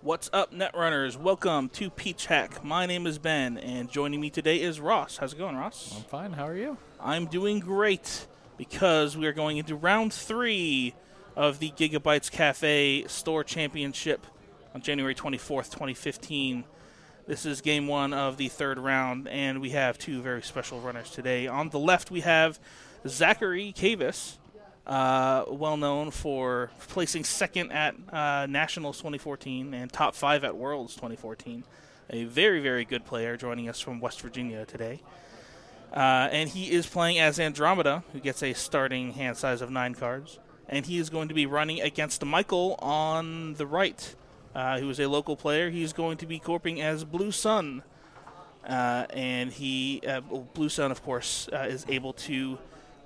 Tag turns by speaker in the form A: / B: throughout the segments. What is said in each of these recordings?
A: What's up, Netrunners? Welcome to PeachHack. My name is Ben, and joining me today is Ross. How's it going, Ross?
B: I'm fine. How are you?
A: I'm doing great because we are going into round 3 of the Giga-bites Cafe Store Championship on January 24th, 2015. This is game 1 of the 3rd round, and we have 2 very special runners today. On the left, we have Zachary Kavis, well known for placing 2nd at Nationals 2014 and top 5 at Worlds 2014. A very, very good player joining us from West Virginia today. And he is playing as Andromeda, who gets a starting hand size of 9 cards. And he is going to be running against Michael on the right, who is a local player. He's going to be corping as Blue Sun. And Blue Sun, of course, is able to,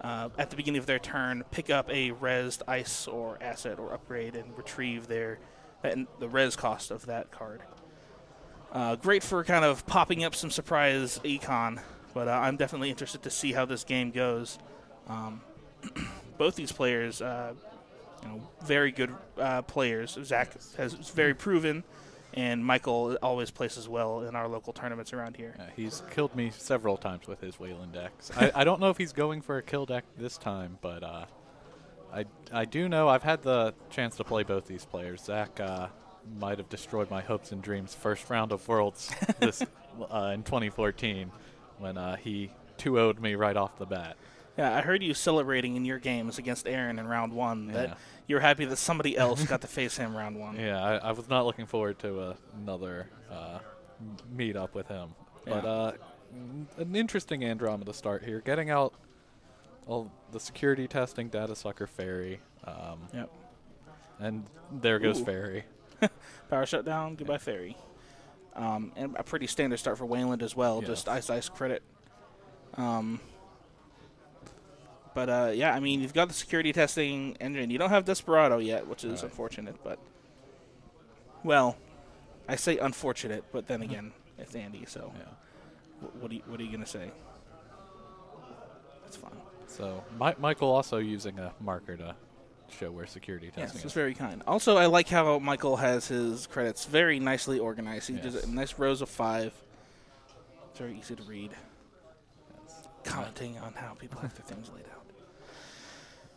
A: at the beginning of their turn, pick up a rezzed ice or asset or upgrade and retrieve the res cost of that card. Great for kind of popping up some surprise econ, but I'm definitely interested to see how this game goes. Both these players, very good players. Zach is very proven, and Michael always places well in our local tournaments around here.
B: He's killed me several times with his Wayland decks. I don't know if he's going for a kill deck this time, but I do know I've had the chance to play both these players. Zach might have destroyed my hopes and dreams first round of Worlds in 2014 when he 2-0'd me right off the bat.
A: Yeah, I heard you celebrating in your games against Aaron in round 1 that you're happy that somebody else got to face him round 1.
B: Yeah, I was not looking forward to another meet up with him.
A: Yeah.
B: But an interesting Andromeda start here, getting out all the security testing, Data Sucker Fairy.
A: Yep.
B: And there goes Fairy.
A: Power shutdown, goodbye Fairy. And a pretty standard start for Wayland as well, just ice credit. But, yeah, I mean, you've got the security testing engine. You don't have Desperado yet, which is unfortunate. But, well, I say unfortunate, but then again, it's Andy. So, what are you going to say? That's fine.
B: So, Michael also using a marker to show where security testing
A: is.
B: is.
A: Very kind. Also, I like how Michael has his credits very nicely organized. He does a nice rows of 5. It's very easy to read. Commenting on how people have their things laid out.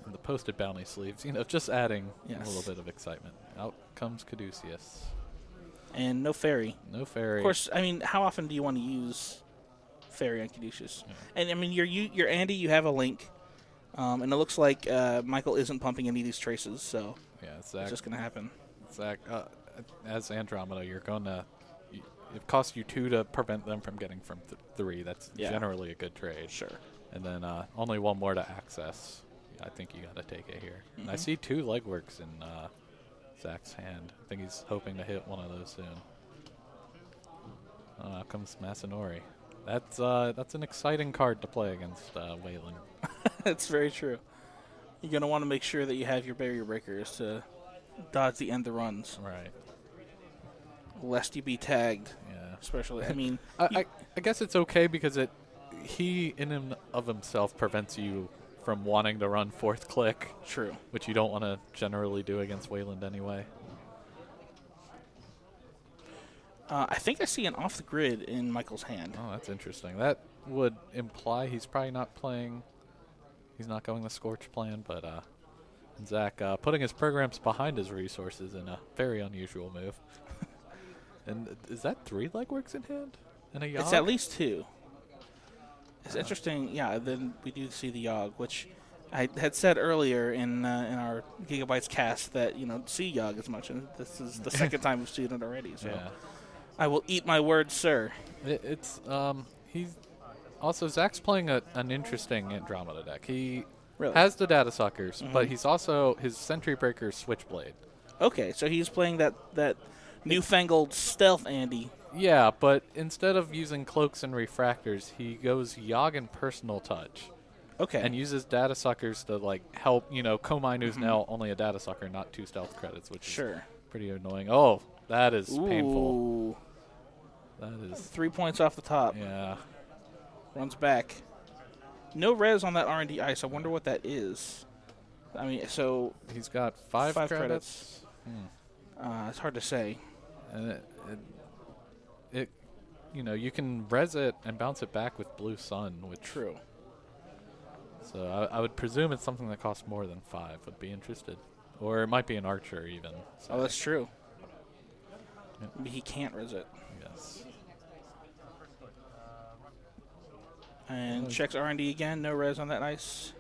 B: And the posted bounty sleeves, just adding a little bit of excitement. Out comes Caduceus.
A: And no Fairy.
B: No Fairy.
A: Of course, I mean, how often do you want to use Fairy on Caduceus? Yeah. And, I mean, you're Andy, you have a Link. And it looks like Michael isn't pumping any of these traces, so it's just going to happen.
B: Zach, as Andromeda, you're going to... It costs you 2 to prevent them from getting from 3. That's generally a good trade.
A: Sure.
B: And then only 1 more to access. I think you got to take it here. And I see 2 legworks in Zach's hand. I think he's hoping to hit one of those soon. Out comes Masanori. That's an exciting card to play against Wayland.
A: That's very true. You're going to want to make sure that you have your barrier breakers to dodge the end the runs.
B: Right.
A: Lest you be tagged.
B: Yeah.
A: Especially, I mean...
B: I guess it's okay because he in and of himself prevents you from wanting to run 4th click.
A: True.
B: Which you don't want to generally do against Wayland anyway.
A: I think I see an off the grid in Michael's hand.
B: Oh, that's interesting. That would imply he's probably not playing... He's not going the Scorch plan, but Zach putting his programs behind his resources in a very unusual move. And is that 3 legworks in hand? And a Yogg?
A: It's at least 2. It's interesting. Yeah, then we do see the Yogg, which I had said earlier in our Giga-bites cast that, see Yogg as much. And this is the second time we've seen it already. So I will eat my words, sir.
B: He's also, Zach's playing an interesting Andromeda deck. He
A: really
B: has the Data Suckers, but he's also his Sentry Breaker Switchblade.
A: Okay, so he's playing that newfangled stealth Andy.
B: Yeah, but instead of using cloaks and refractors, he goes Yogg and Personal Touch.
A: Okay.
B: And uses Data Suckers to help, Komine, who's now only a Data Sucker, not 2 stealth credits, which is pretty annoying. Oh, that is painful. That is
A: 3 points off the top.
B: Yeah.
A: Runs back. No res on that R&D ice. I wonder what that is. I mean, so
B: he's got 5 credits.
A: It's hard to say.
B: And it you know, you can res it and bounce it back with Blue Sun, which
A: True.
B: So I would presume it's something that costs more than 5. Would be interested, or it might be an archer even. So.
A: Oh, that's true.
B: Yep.
A: Maybe he can't res it.
B: Yes.
A: And checks R&D again. No res on that ice.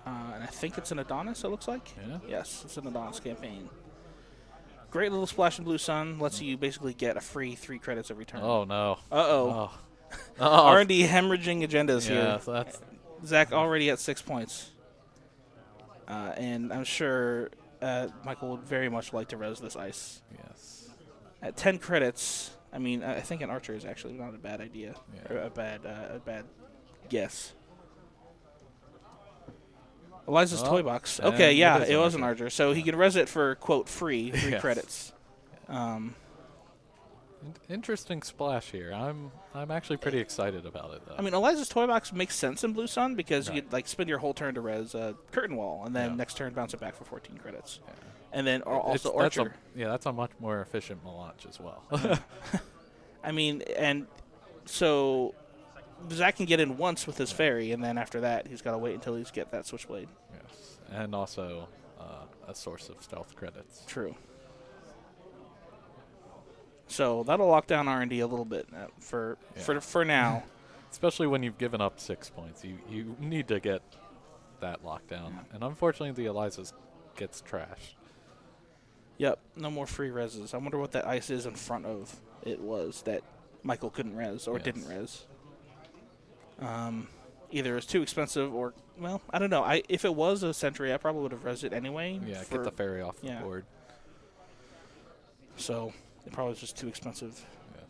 A: And I think it's an Adonis, it looks like.
B: Yeah.
A: Yes, it's an Adonis campaign. Great little splash in Blue Sun. Lets you basically get a free 3 credits every turn.
B: Oh, no.
A: Uh-oh.
B: Oh.
A: R&D hemorrhaging agendas
B: Yeah,
A: here.
B: so that's...
A: Zach already at 6 points. And I'm sure Michael would very much like to res this ice.
B: Yes.
A: At 10 credits, I mean, I think an archer is actually not a bad idea.
B: Yeah.
A: Or a bad guess. Eliza's toy box. Okay, yeah, it was an archer. So he can res it for, quote, free 3
B: Yes.
A: credits.
B: Interesting splash here. I'm actually pretty excited about it, though.
A: I mean, Eliza's toy box makes sense in Blue Sun because
B: Right.
A: you could, like, spend your whole turn to res Curtain Wall, and then
B: Yeah.
A: next turn bounce it back for 14 credits.
B: Yeah.
A: And then also Archer.
B: That's a much more efficient melange as well.
A: I mean, and so Zach can get in once with his fairy, and then after that, he's got to wait until he's get that Switchblade.
B: Yes. And also a source of stealth credits.
A: True. So that'll lock down R&D a little bit for now.
B: Especially when you've given up 6 points. You need to get that locked down.
A: Yeah.
B: And unfortunately, the Eliza's gets trashed.
A: Yep, no more free reses. I wonder what that ice is in front of it was that Michael couldn't res or didn't res. Either it's too expensive or, well, I don't know. If it was a Sentry, I probably would have res it anyway.
B: Yeah, get the fairy off the
A: yeah.
B: board.
A: So it probably was just too expensive.
B: Yeah.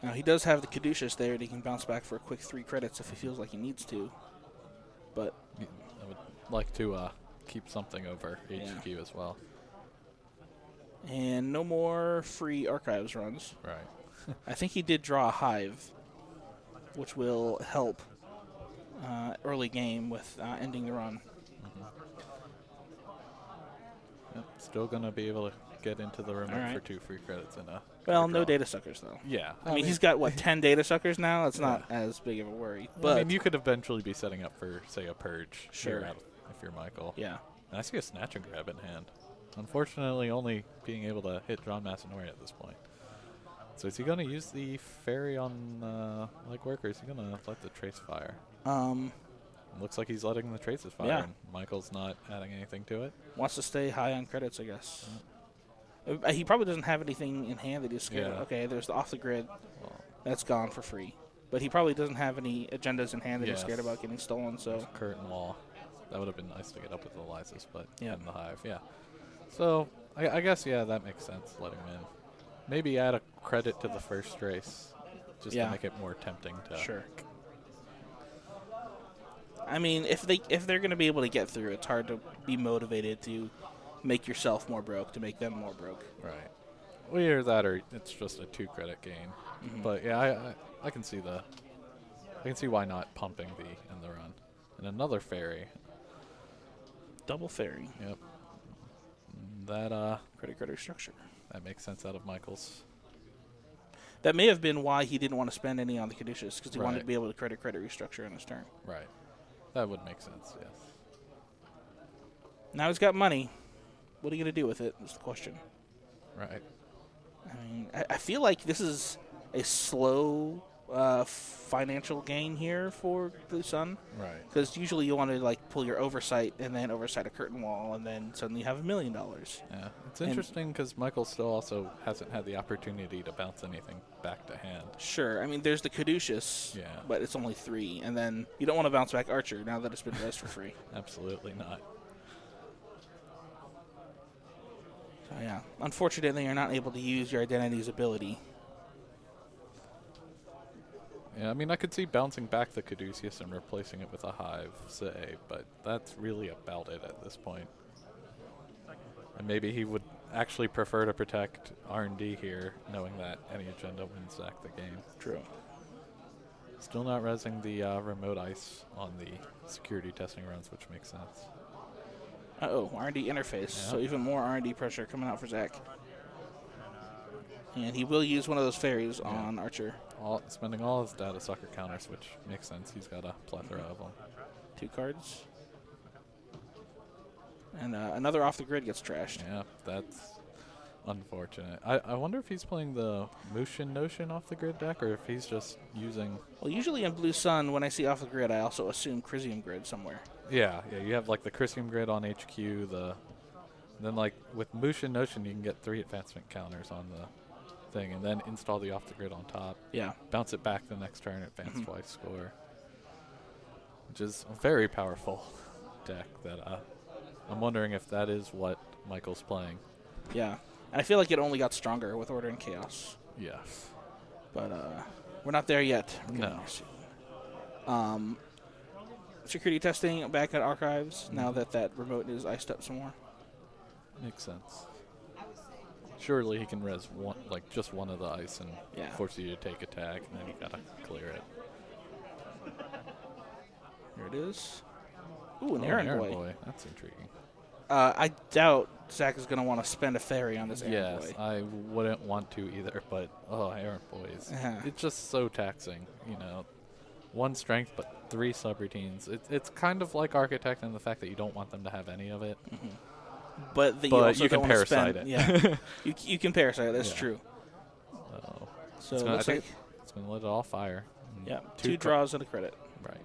A: Now, he does have the Caduceus there that he can bounce back for a quick 3 credits if he feels like he needs to. But
B: I would like to keep something over HQ as well.
A: And no more free Archives runs.
B: Right.
A: I think he did draw a Hive, which will help early game with ending the run.
B: Yep. Still going to be able to get into the remote
A: Right.
B: for 2 free credits in a...
A: Well, no data suckers, though.
B: Yeah.
A: I mean, he's got, 10 data suckers now? That's not as big of a worry. But
B: I mean, you could eventually be setting up for, say, a Purge.
A: Sure.
B: Here if you're Michael.
A: yeah.
B: And I see a Snatch and Grab in hand. Unfortunately, only being able to hit John Massanori at this point. So is he going to use the fairy on Legwork, or is he going to let the trace fire? Looks like he's letting the traces fire,
A: Yeah.
B: and Michael's not adding anything to it.
A: Wants to stay high on credits, I guess. He probably doesn't have anything in hand that he's scared of.
B: Yeah.
A: Okay, there's the off the grid.
B: Well,
A: That's gone for free. But he probably doesn't have any agendas in hand that he's scared
B: Yes.
A: about getting stolen. So
B: Curtain Wall. That would have been nice to get up with Eliza's, but
A: Yeah.
B: in the Hive, yeah. So I guess, yeah, that makes sense, letting him in. Maybe add a credit to the first race, just
A: Yeah.
B: to make it more tempting to...
A: sure. I mean, if they're going to be able to get through, it's hard to be motivated to make yourself more broke, to make them more broke.
B: Right. Well, either that or it's just a 2 credit gain. But yeah, I can see why not pumping the in the run. And another fairy.
A: Double fairy.
B: Yep. That
A: Credit structure.
B: that makes sense out of Michael's.
A: That may have been why he didn't want to spend any on the Caduceus, because he wanted
B: Right.
A: to be able to credit restructure on his turn.
B: Right. That would make sense, yes.
A: Now he's got money. What are you going to do with it is the question.
B: Right.
A: I mean, I feel like this is a slow financial gain here for Blue Sun.
B: Right.
A: Because usually you want to pull your oversight and then oversight a curtain wall and then suddenly you have $1 million.
B: Yeah. It's interesting because Michael still also hasn't had the opportunity to bounce anything back to hand.
A: Sure. I mean, there's the Caduceus,
B: Yeah.
A: but it's only 3. And then you don't want to bounce back Archer now that it's been res for free.
B: Absolutely not.
A: So, yeah. Unfortunately, you're not able to use your identity's ability.
B: Yeah, I mean, I could see bouncing back the Caduceus and replacing it with a Hive, say, but that's really about it at this point. And maybe he would actually prefer to protect R&D here, knowing that any agenda wins Zach the game.
A: True.
B: Still not resing the remote ice on the security testing runs, which makes sense.
A: Uh-oh, R&D interface.
B: Yeah.
A: So even more R&D pressure coming out for Zach. And he will use one of those fairies on Archer.
B: Spending all his data sucker counters, which makes sense. He's got a plethora of them.
A: 2 cards. And another off the grid gets trashed.
B: Yeah, that's unfortunate. I wonder if he's playing the Motion Notion off the grid deck, or if he's just using...
A: Well, usually in Blue Sun, when I see off the grid, I also assume Crisium grid somewhere.
B: Yeah, you have like the Crisium grid on HQ, then like with Motion Notion, you can get 3 advancement counters on the thing, and then install the off the grid on top.
A: Yeah.
B: Bounce it back the next turn, advance twice, score. Which is a very powerful deck that I'm wondering if that is what Michael's playing.
A: Yeah. And I feel like it only got stronger with Order and Chaos.
B: Yes.
A: But we're not there yet. We're
B: No.
A: getting there soon. Security testing back at Archives now that remote is iced up some more.
B: Makes sense. Surely he can res one, like just one of the ice and force you to take a tag, and then you gotta clear it.
A: Here it is. Ooh, an Errand Boy.
B: That's intriguing.
A: I doubt Zach is going to want to spend a fairy on this Errand Boy.
B: Yes, I wouldn't want to either, but Errand Boys. It's just so taxing, 1 strength, but 3 subroutines. It's kind of like Architect in the fact that you don't want them to have any of it.
A: But you also
B: can
A: don't
B: parasite
A: spend,
B: it.
A: Yeah, you can parasite it. That's true. So
B: it's
A: it
B: gonna,
A: looks like
B: it's going to let it all fire.
A: Yeah, 2 draws and a credit.
B: Right.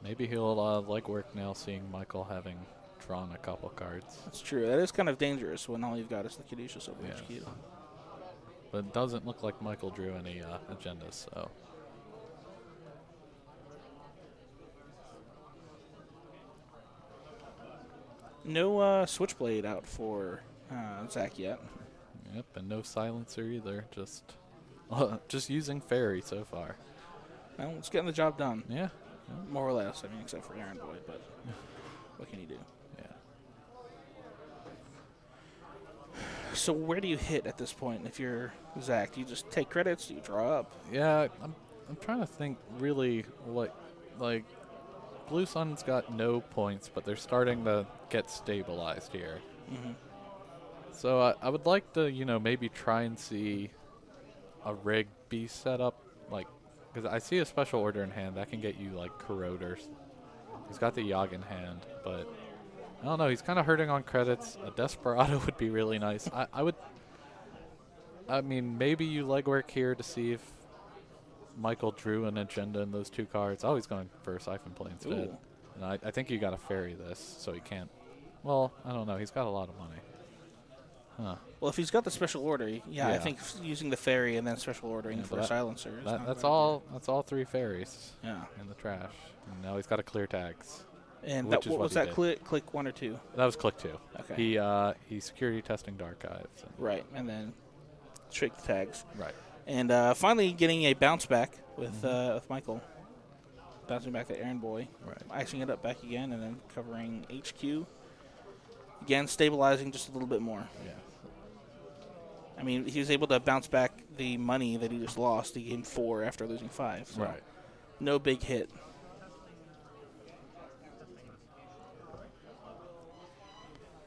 B: Maybe he'll legwork now, seeing Michael having drawn a couple cards.
A: That's true. That is kind of dangerous when all you've got is the Caduceus over HQ.
B: But it doesn't look like Michael drew any agendas, so.
A: No Switchblade out for Zach yet.
B: Yep, and no silencer either. Just using fairy so far.
A: Well, it's getting the job done.
B: Yeah.
A: More or less. I mean, except for Errand Boy, but what can you do?
B: Yeah.
A: So where do you hit at this point if you're Zach? Do you just take credits? Do you draw up?
B: Yeah, I'm trying to think really what, like, Blue Sun's got no points, but they're starting to get stabilized here. So I would like to, maybe try and see a rig be set up, like, because I see a special order in hand that can get you like Corroders. He's got the Yogg in hand, but I don't know. He's kind of hurting on credits. A Desperado would be really nice. I mean, maybe you legwork here to see if Michael drew an agenda in those 2 cards. Oh, he's going for a Siphon Play instead.
A: Ooh.
B: And I think you got to ferry this, so he can't. Well, I don't know. He's got a lot of money. Huh.
A: Well, if he's got the special order, I think using the fairy and then special ordering for a silencer.
B: That's all 3 fairies.
A: Yeah.
B: In the trash. And now he's got to clear tags.
A: And what was that? Click 1 or 2?
B: That was click 2.
A: Okay.
B: He's security testing Archives.
A: Right, and then trick the tags.
B: Right.
A: And finally getting a bounce back with Michael. Bouncing back to Errand Boy.
B: Right.
A: Icing it up back again and then covering HQ. Again, stabilizing just a little bit more.
B: Yeah.
A: I mean, he was able to bounce back the money that he just lost in game 4 after losing 5. So
B: right.
A: No big hit.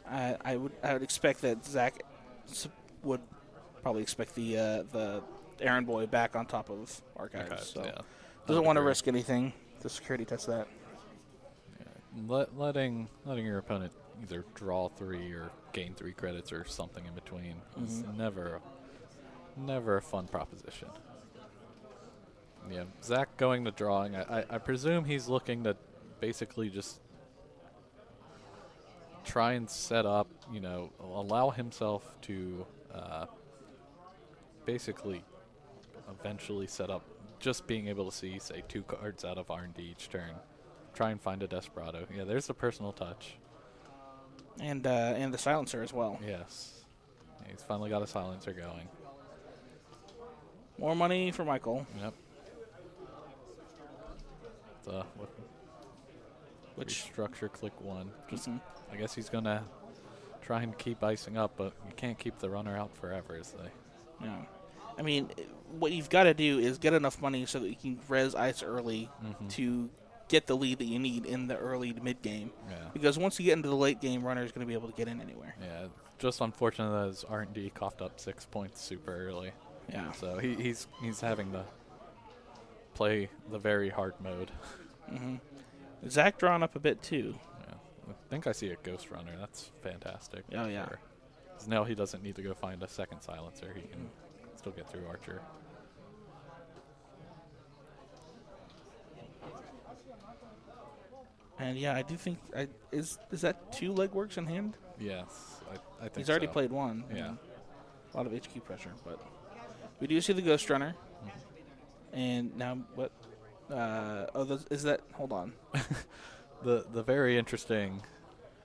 A: I would expect that Zach would probably expect the Errand Boy back on top of Archives. So doesn't want to risk anything to security test that.
B: Yeah. Letting your opponent either draw 3 or gain 3 credits or something in between is never a fun proposition. Yeah, Zach going to drawing. I presume he's looking to basically just try and set up, allow himself to basically eventually set up just being able to see, say, 2 cards out of R&D each turn. Try and find a Desperado. Yeah, there's the personal touch.
A: And the silencer as well.
B: Yes. Yeah, he's finally got a silencer going.
A: More money for Michael.
B: Yep. Which structure click 1. Just I guess he's going to try and keep icing up, but you can't keep the runner out forever, is they?
A: No. I mean, what you've got to do is get enough money so that you can res ice early to get the lead that you need in the early to mid game.
B: Yeah.
A: Because once you get into the late game, runner is going to be able to get in anywhere.
B: Yeah. Just unfortunate that his R&D coughed up 6 points super early.
A: Yeah.
B: So he's having to play the very hard mode.
A: Mm-hmm. Zach drawn up a bit too.
B: Yeah. I think I see a Ghost Runner. That's fantastic.
A: Oh yeah.
B: Because now he doesn't need to go find a second silencer. He can still get through Archer.
A: And yeah, I do think is that 2 legworks in hand?
B: Yes, I think
A: He's already
B: so.
A: played 1.
B: Yeah.
A: A lot of HQ pressure, but we do see the Ghost Runner. And now what? Is that? Hold on.
B: the very interesting.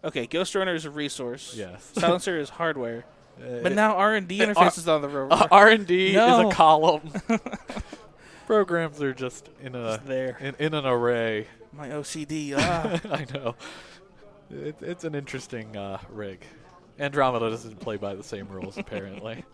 A: Okay, Ghost Runner is a resource.
B: Yes.
A: Silencer is hardware. But now R&D interface is on the rover.
B: R&D
A: No.
B: is a column. Programs are just in
A: Just there.
B: in an array.
A: My OCD. Ah.
B: I know. It's an interesting rig. Andromeda doesn't play by the same rules, apparently.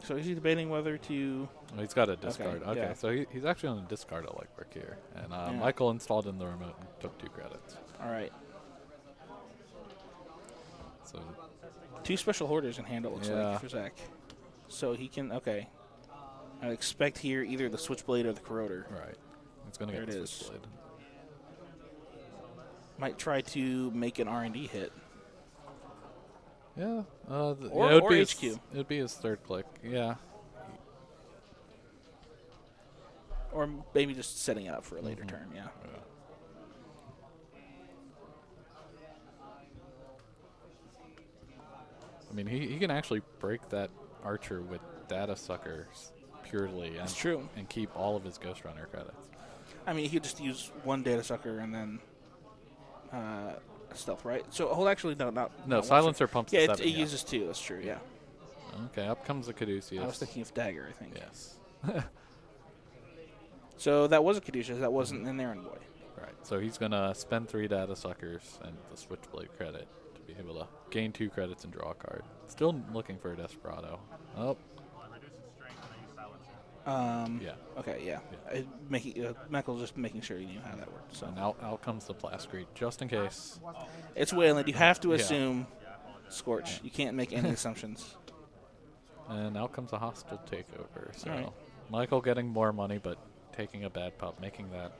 A: So is he debating whether to...
B: Well, he's got a discard. Okay,
A: yeah.
B: so he's actually on a discard at legwork here. And
A: Yeah.
B: Michael installed in the remote and took 2 credits.
A: All right.
B: So
A: 2 special hoarders in hand, it looks
B: Yeah.
A: like, for Zach. So he can... Okay. I expect here either the Switchblade or the Corroder.
B: right, he's gonna
A: There
B: get
A: it
B: the
A: is.
B: Switchblade.
A: Might try to make an R&D hit.
B: Yeah,
A: Or-
B: it would
A: or
B: be
A: HQ.
B: It'd be his 3rd click. Yeah.
A: Or maybe just setting it up for a later
B: Mm-hmm.
A: turn, yeah.
B: I mean, he can actually break that Archer with data suckers purely.
A: That's true.
B: And keep all of his Ghost Runner credits.
A: I mean, he could just use 1 data sucker and then stealth, right? So, hold actually, no, not one
B: Silencer pumps
A: Yeah,
B: to
A: it
B: 7.
A: uses 2, that's true, yeah.
B: Okay, up comes the Caduceus.
A: I was thinking of Dagger, I think.
B: Yes.
A: So, that was a Caduceus, that wasn't an Errand Boy.
B: Right, so he's going to spend 3 data suckers and the Switchblade credit to be able to gain 2 credits and draw a card. Still looking for a Desperado. Oh. Yeah.
A: Okay, yeah. Michael's just making sure he knew how that worked. So
B: And out comes the Plascrete, just in case.
A: it's Wayland. You have to
B: Yeah.
A: assume Scorch. You can't make any assumptions.
B: And out comes a hostile takeover. So
A: Alright.
B: Michael getting more money, but taking a bad pup, making that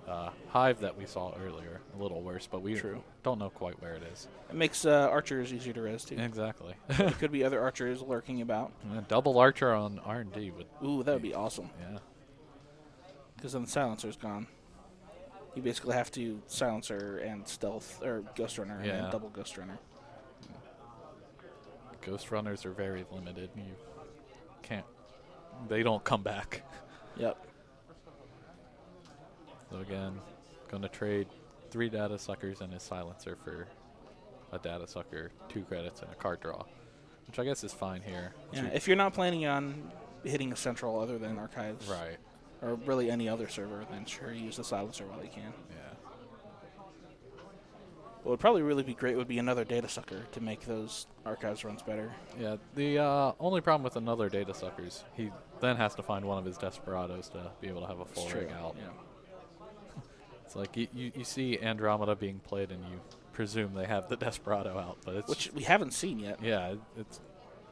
B: hive that we saw earlier a little worse, but we
A: True.
B: don't know quite where it is.
A: It makes archers easier to res, too.
B: Exactly.
A: There could be other archers lurking about.
B: Yeah, double Archer on R&D would.
A: Ooh, that would be awesome.
B: Yeah.
A: Because then the silencer's gone. You basically have to silencer and stealth, or Ghost Runner, and
B: Yeah.
A: then double Ghost Runner.
B: Ghost Runners are very limited. You can't. They don't come back.
A: Yep.
B: So again, going to trade 3 data suckers and his silencer for a data sucker, 2 credits, and a card draw, which I guess is fine here.
A: Yeah, if you're not planning on hitting a central other than Archives,
B: Right.
A: or really any other server, then sure, use the silencer while you can.
B: Yeah.
A: What would probably really be great would be another data sucker to make those Archives runs better.
B: Yeah. The only problem with another data suckers, he then has to find one of his Desperados to be able to have a full rig out.
A: Yeah.
B: It's like you see Andromeda being played and you presume they have the Desperado out, but it's
A: Which we haven't seen yet.
B: yeah, it's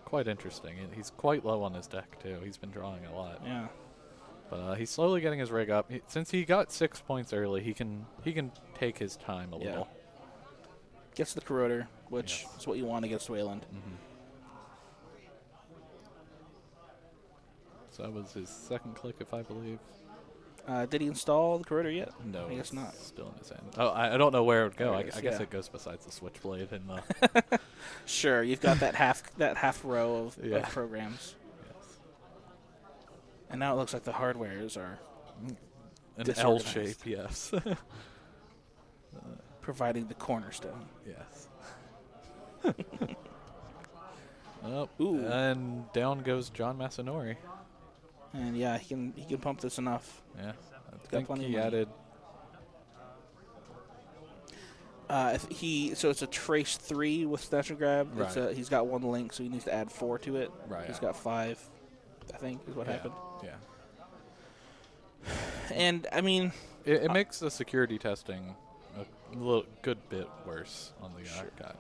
B: quite interesting. And he's quite low on his deck too. He's been drawing a lot.
A: Yeah.
B: But he's slowly getting his rig up. Since he got 6 points early, he can take his time a little.
A: Gets the Corroder, which
B: Yes.
A: is what you want against Wayland.
B: So that was his 2nd click, if I believe.
A: Did he install the Corroder yet?
B: No,
A: I guess
B: it's
A: not.
B: Still in his hand. Oh, I don't know where it would go.
A: There
B: I
A: it is,
B: guess
A: yeah.
B: it goes besides the Switchblade and the.
A: Sure, you've got that half row of
B: Yeah.
A: programs.
B: Yes.
A: And now it looks like the hardwares are
B: An L shape, yes.
A: providing the cornerstone.
B: Yes. Oh,
A: Ooh.
B: and down goes John Masanori.
A: And yeah, he can pump this enough.
B: Yeah, I
A: got
B: think
A: plenty of
B: he
A: money.
B: added.
A: So it's a trace 3 with snatch and grab.
B: Right.
A: He's got 1 link, so he needs to add 4 to it.
B: Right.
A: He's got 5. I think, is what happened.
B: Yeah.
A: And, I mean...
B: It makes the security testing a good bit worse on the guys.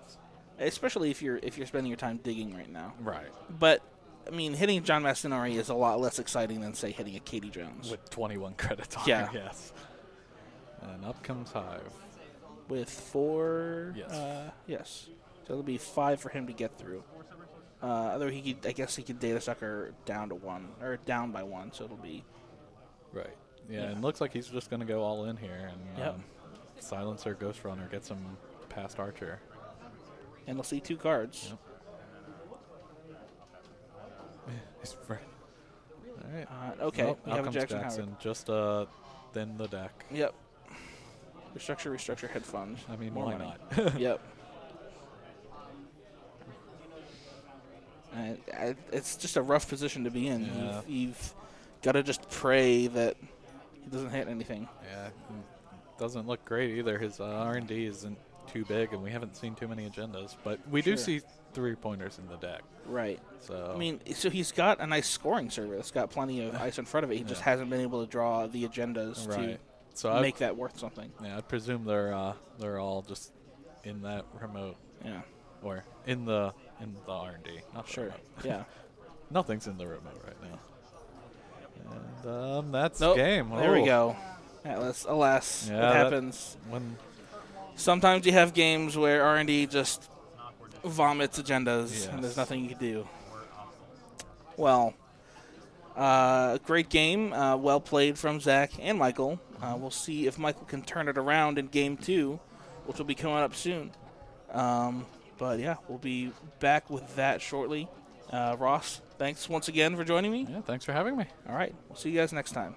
A: Especially if you're spending your time digging right now.
B: Right.
A: But, I mean, hitting John Mastinori is a lot less exciting than, say, hitting a Katie Jones.
B: With 21 credits on
A: Yeah.
B: her, yes. And up comes Hive.
A: With 4...
B: Yes.
A: Yes. So it'll be 5 for him to get through. Although I guess he could data sucker down to 1, or down by 1, so it'll be...
B: Right. Yeah, and looks like he's just going to go all in here. And Silencer, Ghost Runner gets him past Archer.
A: And we'll see 2 cards.
B: Yep. All right.
A: Okay,
B: well,
A: we have a Jackson
B: Jackson.
A: Howard.
B: Just thin the deck.
A: Yep. Restructure, head fund.
B: I mean,
A: more
B: why
A: money.
B: not?
A: Yep. And it's just a rough position to be in.
B: Yeah.
A: You've got to just pray that he doesn't hit anything.
B: Yeah, doesn't look great either. His R&D isn't too big, and we haven't seen too many agendas. But we do see 3-pointers in the deck.
A: Right.
B: So
A: I mean, so he's got a nice scoring server. It's got plenty of ice in front of it. He just hasn't been able to draw the agendas to make that worth something.
B: Yeah, I presume they're all just in that remote.
A: Yeah.
B: Or in the R&D. Not
A: Sure.
B: remote.
A: Yeah.
B: Nothing's in the remote right now. And that's
A: nope.
B: game.
A: There we go. Alas, it happens. Sometimes you have games where R&D just vomits agendas, and there's nothing you can do. Well, great game. Well played from Zach and Michael. We'll see if Michael can turn it around in Game 2, which will be coming up soon. But, yeah, we'll be back with that shortly. Ross, thanks once again for joining me.
B: Yeah, thanks for having me.
A: All right. We'll see you guys next time.